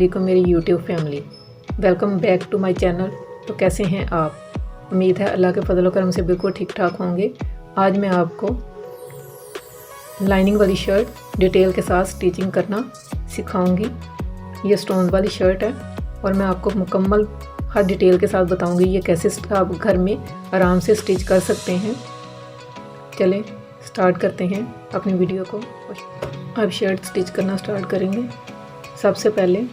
वालेकुम मेरी YouTube family, welcome back to my channel. तो कैसे हैं आप? उम्मीद है अल्लाह के फजल करम से बिल्कुल ठीक ठाक होंगे। आज मैं आपको लाइनिंग वाली शर्ट डिटेल के साथ स्टिचिंग करना सिखाऊंगी। ये स्टोन वाली शर्ट है और मैं आपको मुकम्मल हर डिटेल के साथ बताऊंगी ये कैसे आप घर में आराम से स्टिच कर सकते हैं। चलें स्टार्ट करते हैं अपनी वीडियो को। अब शर्ट स्टिच करना स्टार्ट करेंगे। सबसे पहले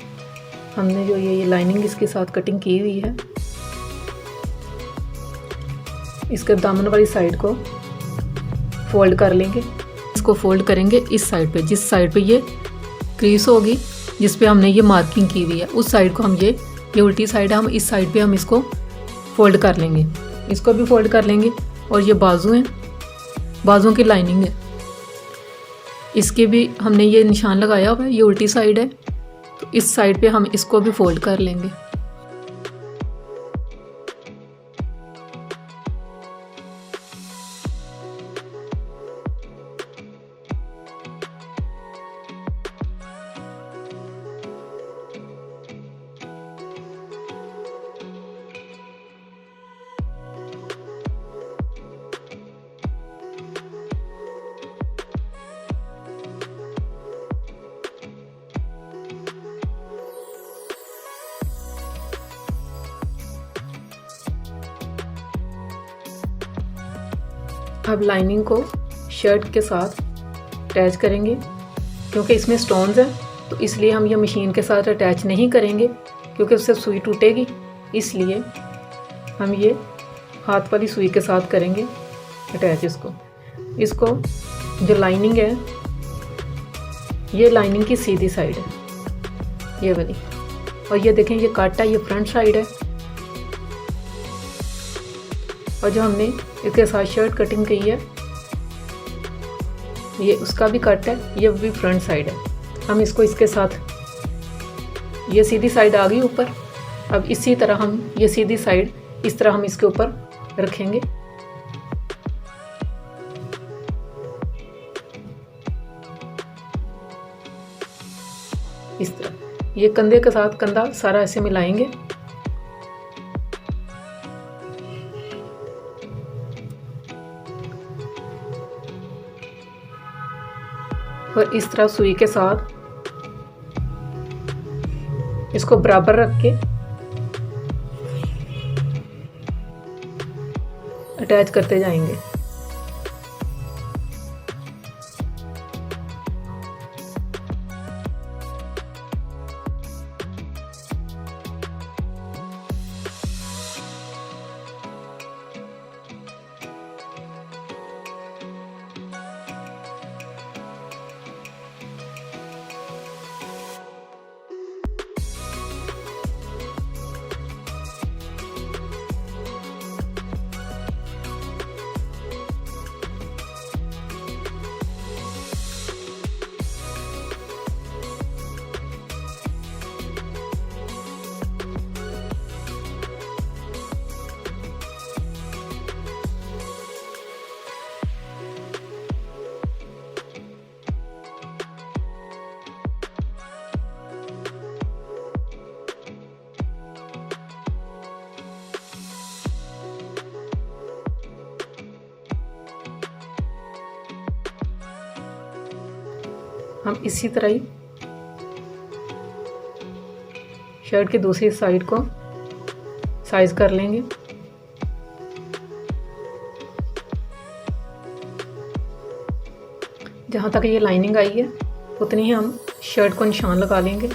हमने जो ये लाइनिंग इसके साथ कटिंग की हुई है, इसके दामन वाली साइड को फोल्ड कर लेंगे। इसको फोल्ड करेंगे इस साइड पे, जिस साइड पे ये क्रीज होगी जिस पे हमने ये मार्किंग की हुई है, उस साइड को हम ये उल्टी साइड है, हम इस साइड पे हम इसको फोल्ड कर लेंगे। इसको भी फोल्ड कर लेंगे। और ये बाजू हैं, बाजुओं की लाइनिंग है, इसके भी हमने ये निशान लगाया हुआ है, ये उल्टी साइड है, तो इस साइड पे हम इसको भी फोल्ड कर लेंगे। अब लाइनिंग को शर्ट के साथ अटैच करेंगे। क्योंकि इसमें स्टोन्स हैं तो इसलिए हम ये मशीन के साथ अटैच नहीं करेंगे, क्योंकि उससे सुई टूटेगी। इसलिए हम ये हाथ वाली सुई के साथ करेंगे अटैच। इसको जो लाइनिंग है, ये लाइनिंग की सीधी साइड है, ये वाली। और ये देखें ये कट है, ये फ्रंट साइड है। और जो हमने इसके साथ शर्ट कटिंग की है, ये उसका भी कट है, ये भी फ्रंट साइड है। हम इसको इसके साथ, ये सीधी साइड आ गई ऊपर। अब इसी तरह हम ये सीधी साइड इस तरह हम इसके ऊपर रखेंगे। इस तरह ये कंधे के साथ कंधा सारा ऐसे मिलाएंगे। और इस तरह सुई के साथ इसको बराबर रख के अटैच करते जाएंगे। हम इसी तरह ही शर्ट की दूसरी साइड को साइज कर लेंगे। जहाँ तक ये लाइनिंग आई है उतनी ही हम शर्ट को निशान लगा लेंगे।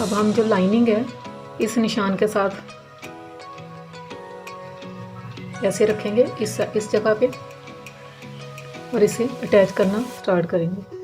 अब हम जो लाइनिंग है इस निशान के साथ ऐसे रखेंगे इस जगह पे और इसे अटैच करना स्टार्ट करेंगे।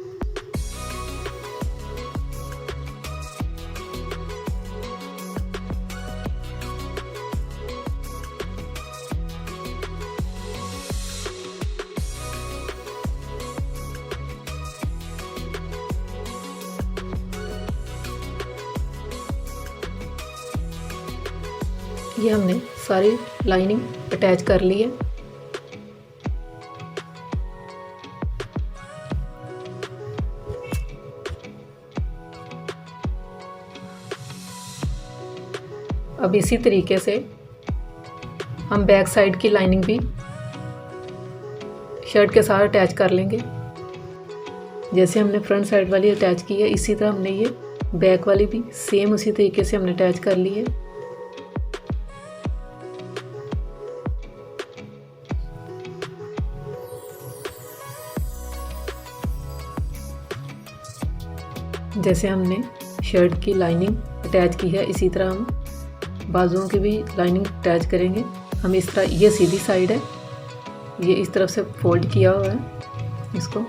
ये हमने सारी लाइनिंग अटैच कर लिए। अब इसी तरीके से हम बैक साइड की लाइनिंग भी शर्ट के साथ अटैच कर लेंगे। जैसे हमने फ्रंट साइड वाली अटैच की है, इसी तरह हमने ये बैक वाली भी सेम उसी तरीके से हमने अटैच कर ली है। जैसे हमने शर्ट की लाइनिंग अटैच की है, इसी तरह हम बाजुओं की भी लाइनिंग अटैच करेंगे। हम इस तरह, ये सीधी साइड है, ये इस तरफ से फोल्ड किया हुआ है, इसको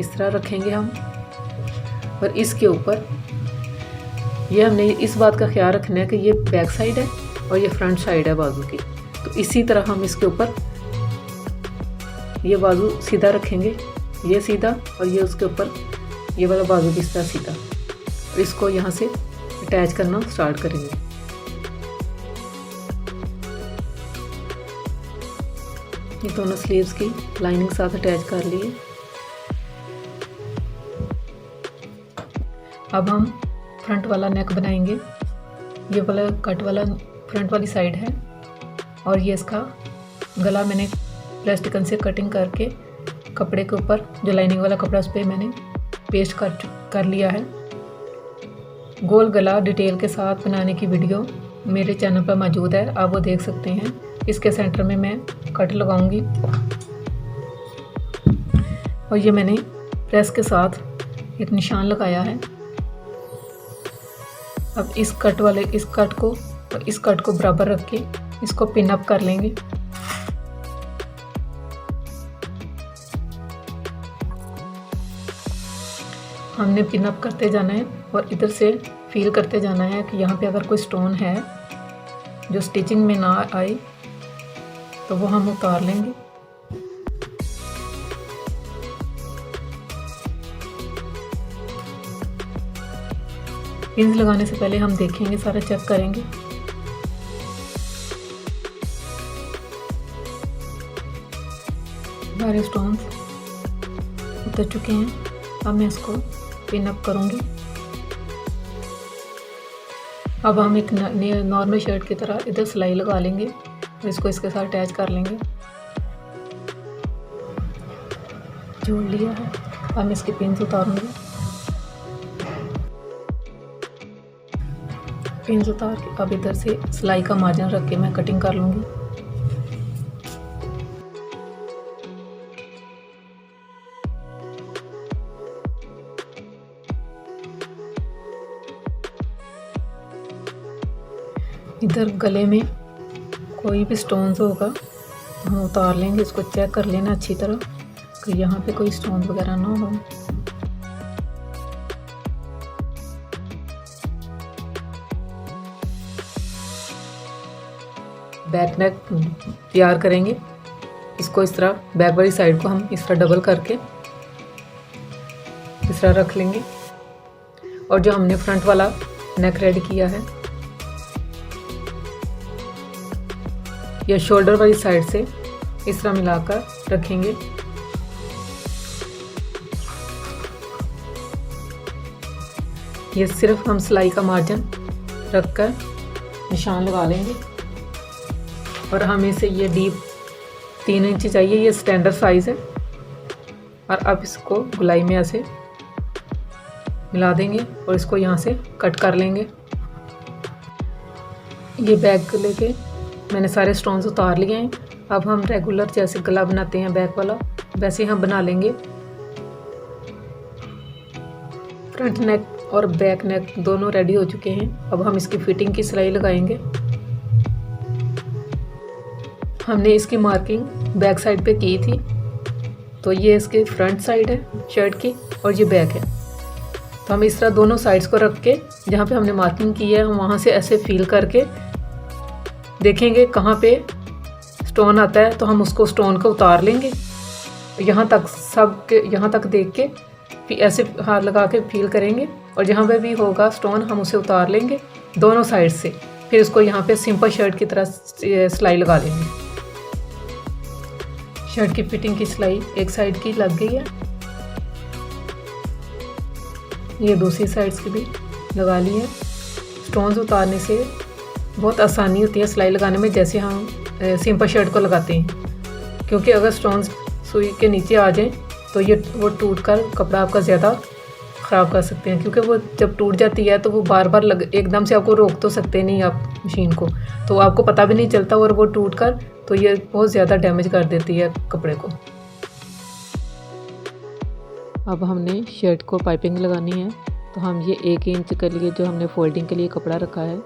इस तरह रखेंगे हम। और इसके ऊपर ये हमने इस बात का ख्याल रखना है कि ये बैक साइड है और ये फ्रंट साइड है बाजू की। तो इसी तरह हम इसके ऊपर ये बाजू सीधा रखेंगे, ये सीधा, और ये उसके ऊपर ये वाला बाजू भी इस तरह सीधा। और इसको यहाँ से अटैच करना स्टार्ट करेंगे। ये दोनों स्लीव्स की लाइनिंग साथ अटैच कर लिए। अब हम फ्रंट वाला नेक बनाएंगे। ये वाला कट वाला फ्रंट वाली साइड है और ये इसका गला मैंने प्लास्टिकन से कटिंग करके कपड़े के ऊपर, जो लाइनिंग वाला कपड़ा, उस पर मैंने पेस्ट कर लिया है। गोल गला डिटेल के साथ बनाने की वीडियो मेरे चैनल पर मौजूद है, आप वो देख सकते हैं। इसके सेंटर में मैं कट लगाऊंगी और ये मैंने प्रेस के साथ एक निशान लगाया है। अब इस कट को और इस कट को बराबर रख के इसको पिन अप कर लेंगे। हमने पिन अप करते जाना है और इधर से फील करते जाना है कि यहाँ पे अगर कोई स्टोन है जो स्टिचिंग में ना आए तो वो हम उतार लेंगे। पिंस लगाने से पहले हम देखेंगे, सारा चेक करेंगे। सारे स्टोन्स उतर चुके हैं। अब मैं इसको पिन अप करूंगी। अब हम एक नॉर्मल शर्ट की तरह इधर सिलाई लगा लेंगे और इसको इसके साथ अटैच कर लेंगे। जोड़ लिया है। अब मैं इसकी पिन्स उतारूंगी। पिन्स उतार के अब इधर से सिलाई का मार्जिन रख के मैं कटिंग कर लूँगी। इधर गले में कोई भी स्टोन्स होगा तो हम उतार लेंगे। इसको चेक कर लेना अच्छी तरह कि यहाँ पे कोई स्टोन वगैरह ना हो। बैक नेक तैयार करेंगे। इसको इस तरह बैक वाली साइड को हम इस तरह डबल करके इस तरह रख लेंगे। और जो हमने फ्रंट वाला नेक रेडी किया है, या शोल्डर वाली साइड से इस तरह मिलाकर रखेंगे। ये सिर्फ हम सिलाई का मार्जिन रखकर निशान लगा लेंगे। और हमें से ये डीप 3 इंच चाहिए, ये स्टैंडर्ड साइज़ है। और अब इसको गुलाई में ऐसे मिला देंगे और इसको यहाँ से कट कर लेंगे। ये बैक लेके मैंने सारे स्टोन्स उतार लिए हैं। अब हम रेगुलर जैसे गला बनाते हैं बैक वाला, वैसे हम बना लेंगे। फ्रंट नेक और बैक नेक दोनों रेडी हो चुके हैं। अब हम इसकी फिटिंग की सिलाई लगाएंगे। हमने इसकी मार्किंग बैक साइड पे की थी, तो ये इसके फ्रंट साइड है शर्ट की और ये बैक है। तो हम इस तरह दोनों साइड्स को रख के जहाँ पे हमने मार्किंग की है, हम वहाँ से ऐसे फील करके देखेंगे कहाँ पे स्टोन आता है, तो हम उसको स्टोन को उतार लेंगे। यहाँ तक देख के फिर ऐसे हाथ लगा के फील करेंगे और जहाँ पे भी होगा स्टोन हम उसे उतार लेंगे दोनों साइड से। फिर उसको यहाँ पे सिंपल शर्ट की तरह सिलाई लगा लेंगे। शर्ट की फिटिंग की सिलाई एक साइड की लग गई है, ये दूसरी साइड्स की भी लगा ली है। स्टोन्स उतारने से बहुत आसानी होती है सिलाई लगाने में, जैसे हम सिंपल शर्ट को लगाते हैं, क्योंकि अगर स्टोन्स सुई के नीचे आ जाएं तो वो टूट कर कपड़ा आपका ज़्यादा ख़राब कर सकते हैं, क्योंकि वो जब टूट जाती है तो वो बार बार एकदम से आपको रोक तो सकते नहीं आप मशीन को, तो आपको पता भी नहीं चलता और वो टूट कर तो ये बहुत ज़्यादा डैमेज कर देती है कपड़े को। अब हमने शर्ट को पाइपिंग लगानी है, तो हम ये 1 इंच के लिए जो हमने फोल्डिंग के लिए कपड़ा रखा है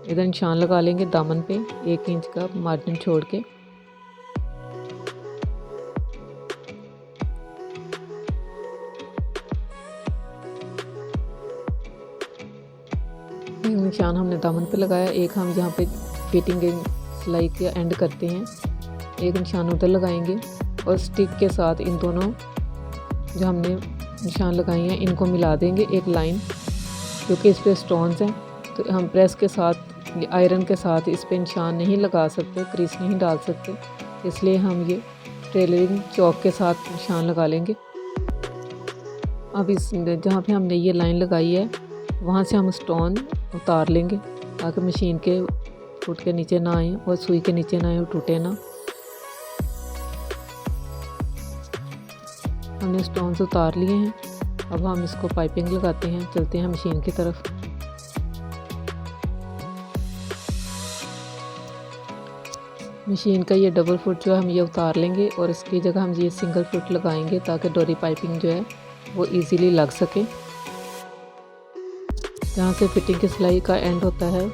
इधर निशान लगा लेंगे दामन पे 1 इंच का मार्जिन छोड़ के। निशान हमने दामन पे लगाया, एक हम जहाँ पे फिटिंग सिलाई के एंड करते हैं एक निशान उधर लगाएंगे और स्टिक के साथ इन दोनों जो हमने निशान लगाई हैं इनको मिला देंगे एक लाइन, क्योंकि इस पे स्टोन्स हैं तो हम प्रेस के साथ आयरन के साथ इस पे निशान नहीं लगा सकते, क्रीज नहीं डाल सकते, इसलिए हम ये टेलरिंग चौक के साथ निशान लगा लेंगे। अब इस जहाँ पे हमने ये लाइन लगाई है वहाँ से हम स्टोन उतार लेंगे ताकि मशीन के फुट के नीचे ना आए और सुई के नीचे ना आए और टूटे ना। हमने स्टोन्स उतार लिए हैं, अब हम इसको पाइपिंग लगाते हैं, चलते हैं मशीन की तरफ। मशीन का ये डबल फुट जो है हम ये उतार लेंगे और इसकी जगह हम ये सिंगल फुट लगाएंगे ताकि डोरी पाइपिंग जो है वो इजीली लग सके। जहाँ से फिटिंग की सिलाई का एंड होता है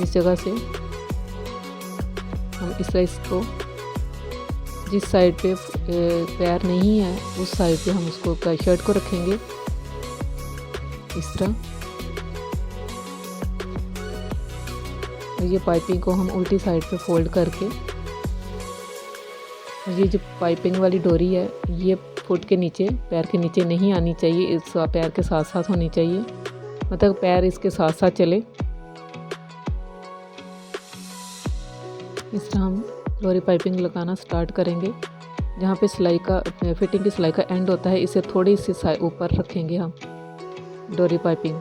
इस जगह से हम इस साइड को जिस साइड पे पैर नहीं है उस साइड पे हम उसको शर्ट को रखेंगे इस तरह। और ये पाइपिंग को हम उल्टी साइड पे फोल्ड करके, ये जो पाइपिंग वाली डोरी है ये फुट के नीचे पैर के नीचे नहीं आनी चाहिए, इस पैर के साथ साथ होनी चाहिए, मतलब पैर इसके साथ साथ चले। इस तरह हम डोरी पाइपिंग लगाना स्टार्ट करेंगे। जहाँ पे सिलाई का फिटिंग की सिलाई का एंड होता है इसे थोड़ी सी ऊपर रखेंगे हम डोरी पाइपिंग।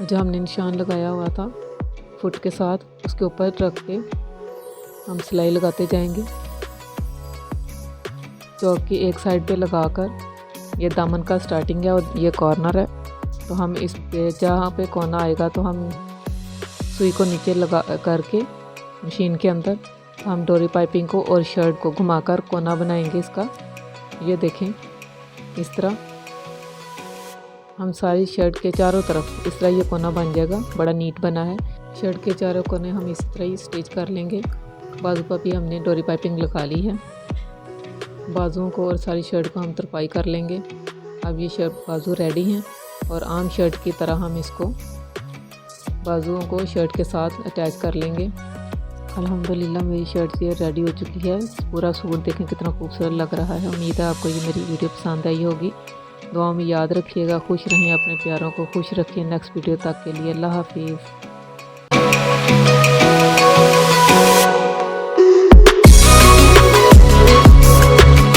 जो हमने निशान लगाया हुआ था फुट के साथ उसके ऊपर रख के हम सिलाई लगाते जाएंगे। चौक की एक साइड पे लगाकर, ये दामन का स्टार्टिंग है और ये कॉर्नर है, तो हम इस पे जहाँ पे कोना आएगा तो हम सुई को नीचे लगा करके मशीन के अंदर हम डोरी पाइपिंग को और शर्ट को घुमाकर कोना बनाएंगे इसका। ये देखें इस तरह हम सारी शर्ट के चारों तरफ इस तरह ये कोना बन जाएगा, बड़ा नीट बना है। शर्ट के चारों कोने हम इस तरह ही स्टिच कर लेंगे। बाजू पर भी हमने डोरी पाइपिंग लगा ली है, बाजुओं को और सारी शर्ट को हम तरपाई कर लेंगे। अब ये शर्ट बाजू रेडी हैं और आम शर्ट की तरह हम इसको बाजुओं को शर्ट के साथ अटैच कर लेंगे। अल्हम्दुलिल्लाह मेरी शर्ट ये रेडी हो चुकी है। पूरा सूट देखें कितना खूबसूरत लग रहा है। उम्मीद है आपको ये मेरी वीडियो पसंद आई होगी। दुआ में याद रखिएगा, खुश रहें, अपने प्यारों को खुश रखिए। नेक्स्ट वीडियो तक के लिए अल्लाह हाफिज़।